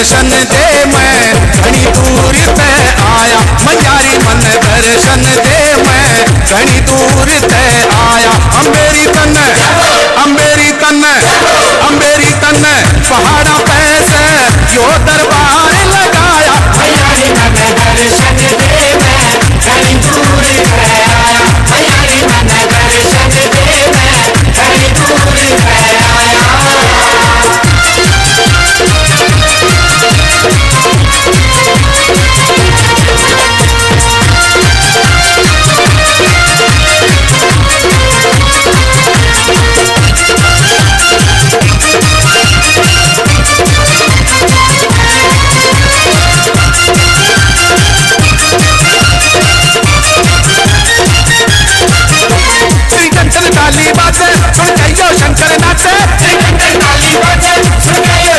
दर्शन दे मैं घनी दूर ते आया। मैयारी मन दर्शन दे मैं घनी दूर ते आया। अम्बेरी तन अम्बेरी तन अम्बेरी तन पहाड़ा पैसे यो दरबार लगाया। मैयारी मन दर्शन दे मैं घनी दूर ते आया। मैयारी मन दर्शन दे मैं घनी दूर ते आया।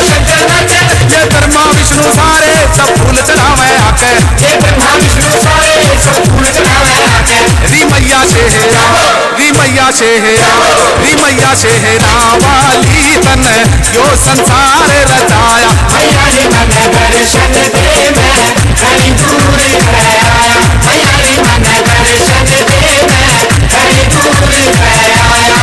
शंकर नाचे ये ब्रह्मा विष्णु सारे सब फूल चढ़ावे आके। ये ब्रह्मा विष्णु सारे सब फूल चढ़ावे आके। री मैया से है री मैया से है री मैया से है रावाली तन यो संसार रचाया। मैयारी मन दर्शन दे मैं घनी दूर ते आया। मैयारी मन दर्शन दे मैं घनी दूर ते आया।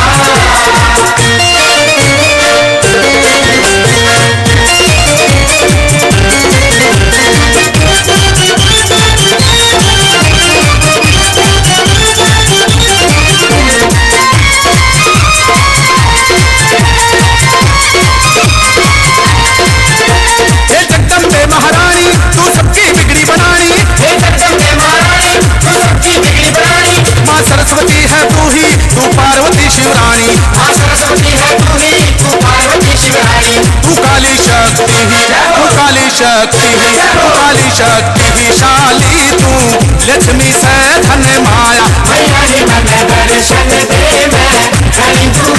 महारानी तू सबकी बिगड़ी बनानी। हे जगदम्बे महारानी तू सबकी बिगड़ी बनानी। माँ सरस्वती है तू ही तू पार्वती शिवरानी। माँ सरस्वती है तू ही तू पार्वती शिवरानी। तू काली शक्ति ही तू काली शक्ति ही तू काली शक्ति ही शाली तू लक्ष्मी से धन माया। मैयारी मन दर्शन दे मैं घनी दूर